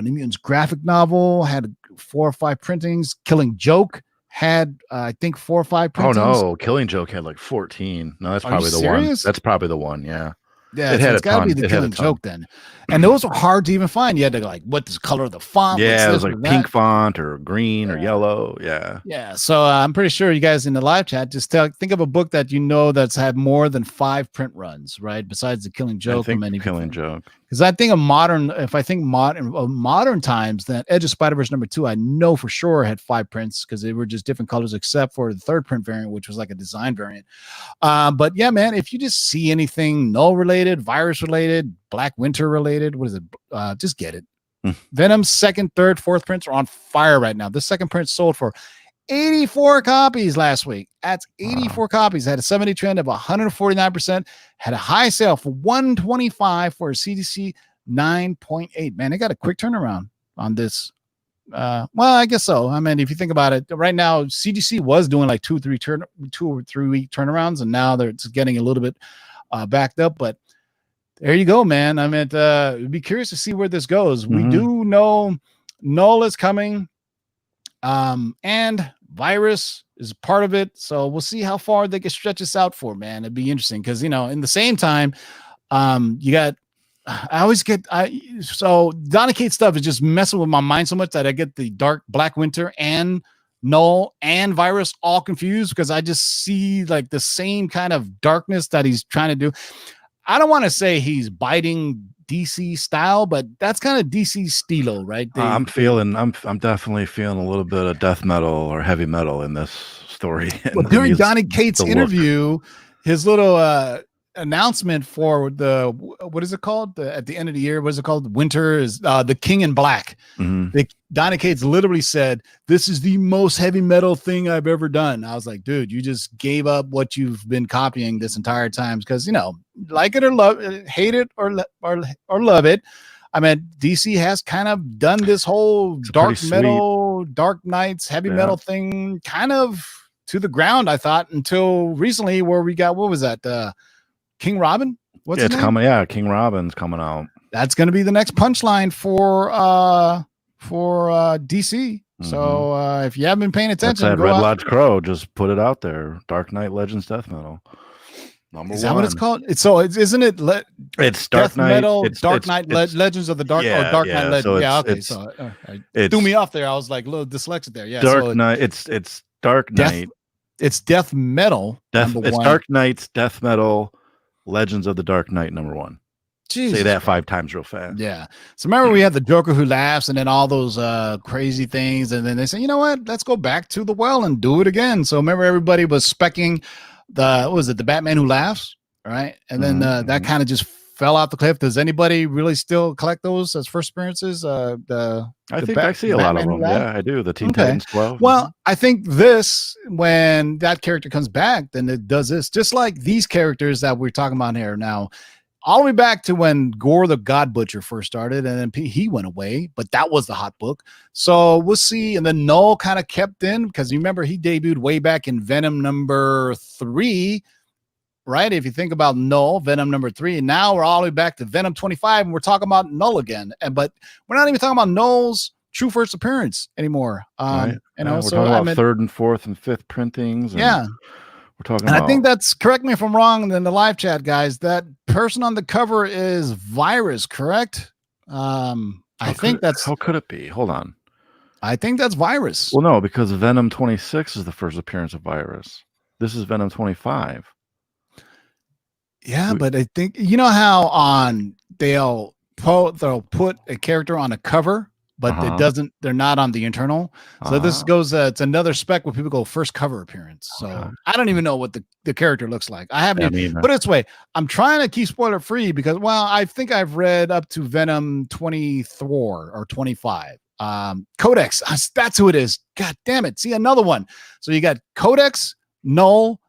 Speaker 1: New Mutants graphic novel had 4 or 5 printings. Killing Joke had I think 4 or 5 printings.
Speaker 2: Oh no, Killing Joke had like 14. No, that's probably the one. That's probably the one. Yeah.
Speaker 1: Yeah, it's got to be the Killing Joke then. And those are hard to even find. You had to like, what the color of the font?
Speaker 2: Yeah, it was like pink font or green or yellow. Yeah.
Speaker 1: Yeah. So I'm pretty sure you guys in the live chat just think of a book that you know that's had more than 5 print runs, right? Besides the Killing Joke.
Speaker 2: I think Killing Joke.
Speaker 1: Because I think modern times, that Edge of Spider-Verse number 2, I know for sure had 5 prints, because they were just different colors, except for the third print variant, which was like a design variant. But yeah, man, if you just see anything null related, virus related, Black Winter related, what is it? Just get it. Venom's second, third, fourth prints are on fire right now. This second print sold for 84 copies last week. That's 84 copies. Had a 70 trend of 149%. Had a high sale for 125 for a CDC 9.8. Man, they got a quick turnaround on this. Well, I guess so. I mean, if you think about it, right now CDC was doing like 2 or 3 week turnarounds, and now they're just getting a little bit backed up. But there you go, man. I mean, it'd be curious to see where this goes. We do know Null is coming, and Virus is part of it. So we'll see how far they can stretch this out for, man. It'd be interesting, because, you know, in the same time, you got, so Donny Cates stuff is just messing with my mind so much that I get the Dark Black Winter and Null and Virus all confused, because I just see like the same kind of darkness that he's trying to do. I don't want to say he's biting DC style, but that's kind of DC stilo, right?
Speaker 2: I'm definitely feeling a little bit of death metal or heavy metal in this story.
Speaker 1: Well, during Donny Cates' interview, his little announcement for the, what is it called? At the end of the year, what is it called? Winter is the King in Black. Donny Cates literally said, "This is the most heavy metal thing I've ever done." I was like, dude, you just gave up what you've been copying this entire time, because, you know, like it or love it, hate it or love it. I mean, DC has kind of done this whole dark metal, Dark Knights, heavy metal thing kind of to the ground, I thought, until recently, where we got, what was that? King Robin?
Speaker 2: What's his name? Coming? Yeah, King Robin's coming out.
Speaker 1: That's going to be the next punchline for DC. So if you haven't been paying attention,
Speaker 2: that's that Red Lodge Crow, just put it out there. Dark Knight Legends Death Metal.
Speaker 1: Is that what it's called? Isn't it?
Speaker 2: It's Dark Knight
Speaker 1: Metal, Dark Knight Legends of the Dark, or Dark Knight Legends.
Speaker 2: So
Speaker 1: yeah, okay. So it threw me off there. I was like a little dyslexic there. Yeah,
Speaker 2: Dark Knight. It's Dark Knight.
Speaker 1: It's Death Metal.
Speaker 2: It's Dark Knight's Death Metal. Legends of the Dark Knight #1. Jesus. Say that 5 times real fast.
Speaker 1: Yeah. So remember, we had the Joker who laughs, and then all those crazy things, and then they say, you know what? Let's go back to the well and do it again. So remember, everybody was specking the Batman who laughs, right? And then that kind of just fell off the cliff. Does anybody really still collect those as first appearances?
Speaker 2: I think I see a lot of them. Yeah, I do. The Teen Titans 12.
Speaker 1: Well, I think this, when that character comes back, then it does this. Just like these characters that we're talking about here now, all the way back to when Gore the God Butcher first started, and then he went away, but that was the hot book. So we'll see. And then Null kind of kept in, because you remember he debuted way back in Venom number 3, right? If you think about Null, Venom number 3, and now we're all the way back to Venom 25, and we're talking about Null again. But we're not even talking about Null's true first appearance anymore.
Speaker 2: Right. We're talking about third and fourth and fifth printings.
Speaker 1: Yeah.
Speaker 2: We're talking
Speaker 1: and
Speaker 2: about,
Speaker 1: I think that's, correct me if I'm wrong in the live chat, guys, that person on the cover is Virus, correct? I think that's,
Speaker 2: how could it be? Hold on.
Speaker 1: I think that's Virus.
Speaker 2: Well, no, because Venom 26 is the first appearance of Virus. This is Venom 25.
Speaker 1: Yeah, but I think, you know how on they'll put a character on a cover, but it doesn't, they're not on the internal. So this goes, it's another spec where people go first cover appearance. So I don't even know what the character looks like. I haven't even, put it this way, I'm trying to keep spoiler free because, well, I think I've read up to Venom 24 or 25. Codex, that's who it is. God damn it. See, another one. So you got Codex, Null,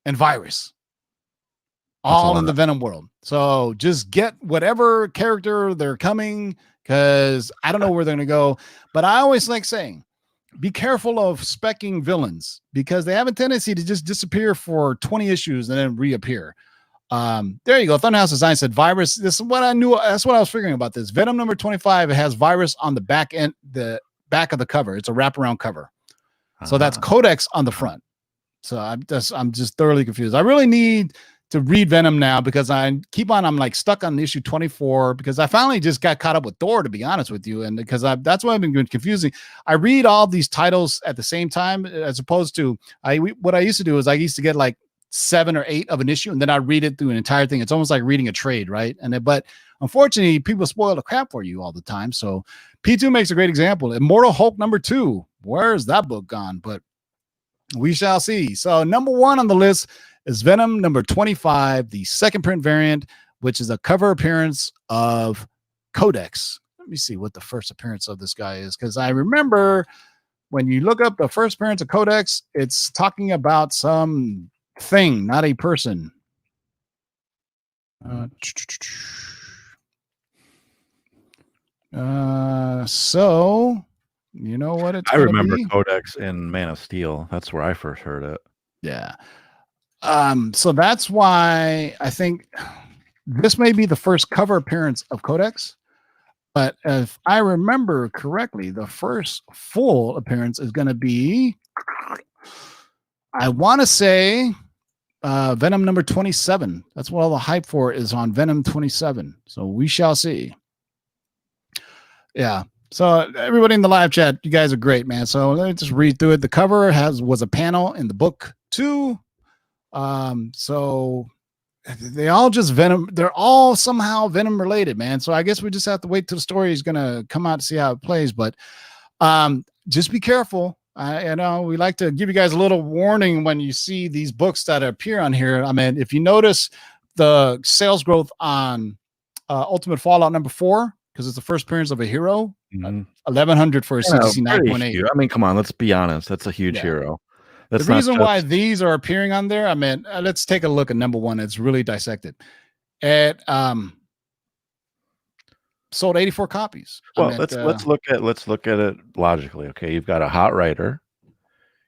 Speaker 1: and Virus. All in the Venom world. So just get whatever character they're coming, because I don't know where they're going to go. But I always like saying, be careful of specking villains, because they have a tendency to just disappear for 20 issues and then reappear. There you go. Thunderhouse Design said Virus. This is what I knew. That's what I was figuring about this. Venom number 25, it has Virus on the back end, the back of the cover. It's a wraparound cover. So that's Codex on the front. So I'm just thoroughly confused. I really need to read Venom now, because I'm like stuck on issue 24, because I finally just got caught up with Thor, to be honest with you. And because that's why I've been confusing. I read all these titles at the same time, as opposed to what I used to do is I used to get like 7 or 8 of an issue, and then I read it through an entire thing. It's almost like reading a trade, right? But unfortunately, people spoil the crap for you all the time. So P2 makes a great example. Immortal Hulk number 2. Where's that book gone? But we shall see. So number 1 on the list is Venom number 25, the second print variant, which is a cover appearance of Codex. Let me see what the first appearance of this guy is, because I remember when you look up the first appearance of Codex, it's talking about some thing, not a person. So you know what it's,
Speaker 2: I remember Codex in Man of Steel. That's where I first heard it.
Speaker 1: Yeah. So that's why I think this may be the first cover appearance of Codex. But if I remember correctly, the first full appearance is going to be, I want to say, Venom number 27. That's what all the hype for is on Venom 27. So we shall see. Yeah. So everybody in the live chat, you guys are great, man. So let me just read through it. The cover was a panel in the book 2. So they all just Venom. They're all somehow Venom related, man. So I guess we just have to wait till the story is going to come out to see how it plays. But just be careful. We like to give you guys a little warning when you see these books that appear on here. I mean, if you notice the sales growth on Ultimate Fallout number 4, because it's the first appearance of a hero, 1,100 for a CGC 9.8.
Speaker 2: I mean, come on, let's be honest. That's a huge hero. That's
Speaker 1: the reason why these are appearing on there. I mean, let's take a look at number 1. It's really dissected. It sold 84 copies.
Speaker 2: Well, let's look at it logically. Okay, you've got a hot writer,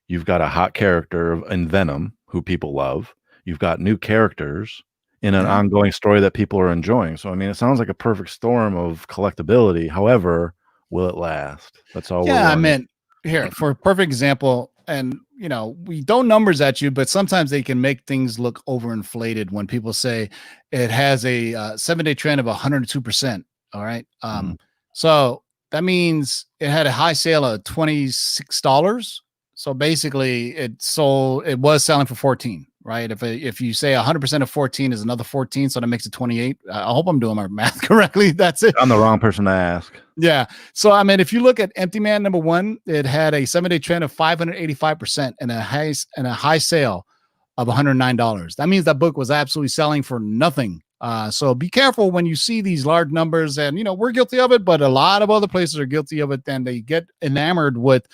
Speaker 2: you've got a hot character in Venom who people love. You've got new characters in an ongoing story that people are enjoying. So I mean, it sounds like a perfect storm of collectability. However, will it last? That's all.
Speaker 1: Yeah, I mean, here for a perfect example. And, we don't numbers at you, but sometimes they can make things look overinflated when people say it has a 7-day trend of 102%. All right. So that means it had a high sale of $26. So basically it was selling for 14, right? If you say 100% of 14 is another 14, so that makes it 28. I hope I'm doing my math correctly. That's it.
Speaker 2: I'm the wrong person to ask.
Speaker 1: Yeah. So, I mean, if you look at Empty Man number 1, it had a 7-day trend of 585% and a high sale of $109. That means that book was absolutely selling for nothing So be careful when you see these large numbers, and we're guilty of it, but a lot of other places are guilty of it. Then they get enamored with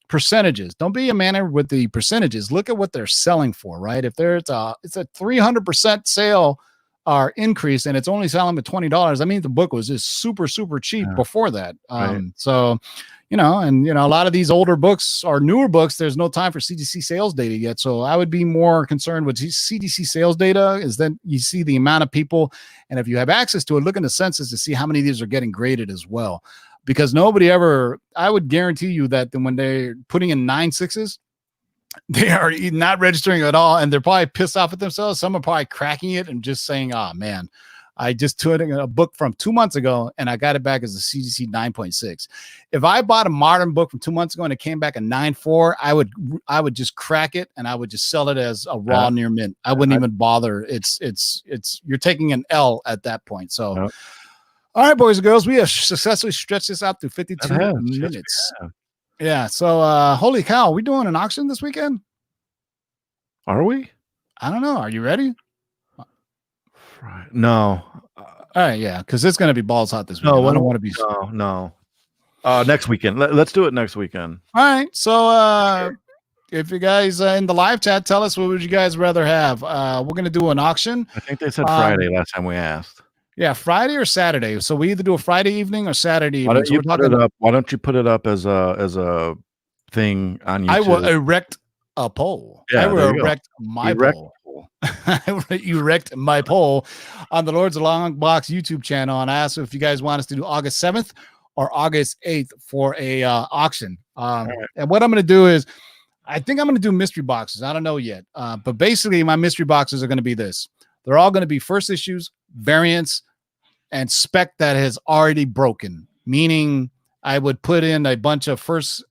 Speaker 1: percentages. Don't be enamored with the percentages. Look at what they're selling for, right? If it's a 300% sale or increase and it's only selling at $20, I mean, the book was just super, super cheap before that.
Speaker 2: Right.
Speaker 1: So, a lot of these older books or newer books, there's no time for CDC sales data yet. So I would be more concerned with CDC sales data is then you see the amount of people. And if you have access to it, look in the census to see how many of these are getting graded as well. Because I would guarantee you that when they're putting in 9 6s, they are not registering at all. And they're probably pissed off at themselves. Some are probably cracking it and just saying, oh man, I just took a book from 2 months ago and I got it back as a CDC 9.6. If I bought a modern book from 2 months ago and it came back a 9.4, I would just crack it and I would just sell it as a raw near mint. I wouldn't even bother. It's you're taking an L at that point. So, all right, boys and girls, we have successfully stretched this out to 52 minutes. Yeah. So, holy cow, we doing an auction this weekend?
Speaker 2: Are we?
Speaker 1: I don't know. Are you ready?
Speaker 2: No.
Speaker 1: All right, yeah, because it's going to be balls hot this weekend.
Speaker 2: No,
Speaker 1: I don't want to be.
Speaker 2: No. Next weekend. Let's do it next weekend.
Speaker 1: All right. So, if you guys in the live chat, tell us what would you guys rather have. We're going to do an auction.
Speaker 2: I think they said Friday last time we asked.
Speaker 1: Yeah, Friday or Saturday. So we either do a Friday evening or Saturday evening.
Speaker 2: Why don't you put it up? Why don't you put it up as a thing on YouTube?
Speaker 1: I will erect a poll.
Speaker 2: Yeah,
Speaker 1: I will erect my poll. You wrecked my poll on the Lords of Long Box YouTube channel, and I asked if you guys want us to do August 7th or August 8th for a auction. And what I'm going to do is, I think I'm going to do mystery boxes. I don't know yet, but basically my mystery boxes are going to be this. They're all going to be first issues, variants, and spec that has already broken. Meaning, I would put in a bunch of first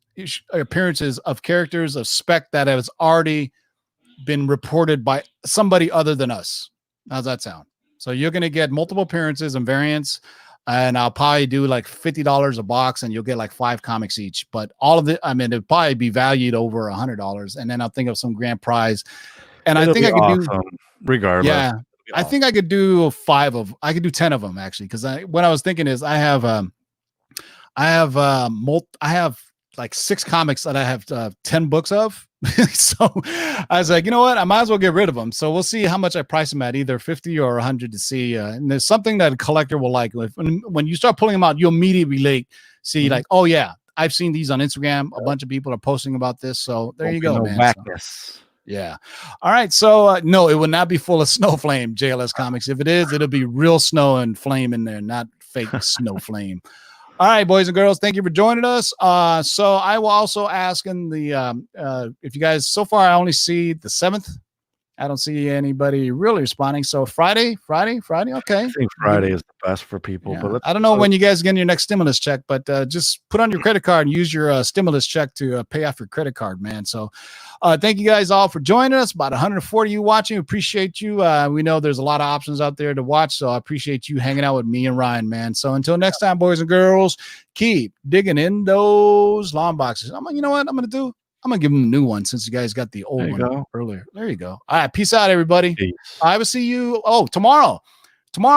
Speaker 1: appearances of characters of spec that has already been reported by somebody other than us. How's that sound? So you're going to get multiple appearances and variants, and I'll probably do like $50 a box, and you'll get like 5 comics each. But all of it, I mean, it'll probably be valued over $100, and then I'll think of some grand prize. And I think I could do,
Speaker 2: regardless.
Speaker 1: Yeah, I think I could do 10 of them actually, because what I was thinking is I have like 6 comics that I have 10 books of. So I was like, you know what? I might as well get rid of them. So we'll see how much I price them at, either 50 or 100 to see. And there's something that a collector will like. When you start pulling them out, you immediately relate. See, like, oh yeah, I've seen these on Instagram. A bunch of people are posting about this. So there you go, man. So, yeah. All right. So no, it will not be full of snow flame, JLS Comics. If it is, it'll be real snow and flame in there, not fake snow flame. All right, boys and girls, thank you for joining us. So I will also ask in the if you guys, so far I only see the 7th. I don't see anybody really responding. So Friday. Okay.
Speaker 2: I think Friday is the best for people.
Speaker 1: Yeah.
Speaker 2: But
Speaker 1: I don't know when you guys get your next stimulus check, but just put on your credit card and use your stimulus check to pay off your credit card, man. So thank you guys all for joining us. About 140 of you watching. Appreciate you. We know there's a lot of options out there to watch, so I appreciate you hanging out with me and Ryan, man. So until next time, boys and girls, keep digging in those long boxes. You know what I'm going to do? I'm going to give them a new one since you guys got the old one earlier. There you go. All right. Peace out, everybody. Peace. I will see you. Oh, tomorrow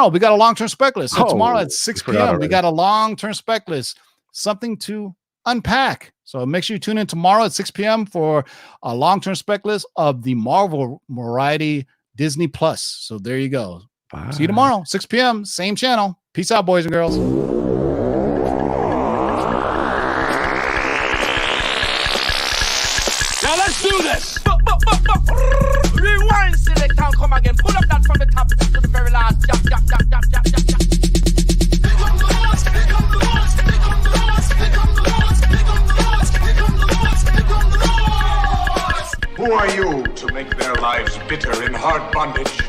Speaker 1: we got a long-term spec list. So tomorrow at 6 p.m. we got a long-term spec list, something to unpack. So make sure you tune in tomorrow at 6 p.m. for a long-term spec list of the Marvel variety Disney Plus. So there you go. Bye. See you tomorrow, 6 p.m. Same channel. Peace out, boys and girls.
Speaker 5: Now let's do this. Rewind, select, and come again. Pull up that from the top to the very last. Jump.
Speaker 6: Who are you to make their lives bitter in hard bondage?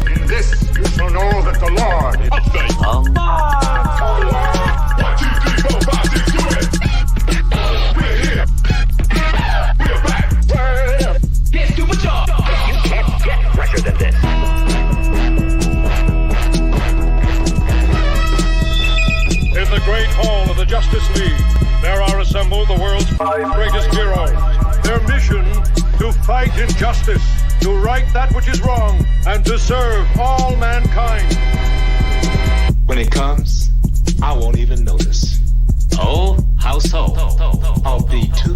Speaker 6: In this you shall know that the Lord is update. 1, 2, 3, 4, 5, 6, do it. We're here. We're back. Let's do a job. You can't get fresher than this.
Speaker 3: In the great hall of the Justice League, there are assembled the world's 5 greatest heroes. Their mission, to fight injustice. to right that which is wrong, and to serve all mankind.
Speaker 7: When it comes, I won't even notice.
Speaker 8: Oh, how so?
Speaker 7: I'll be too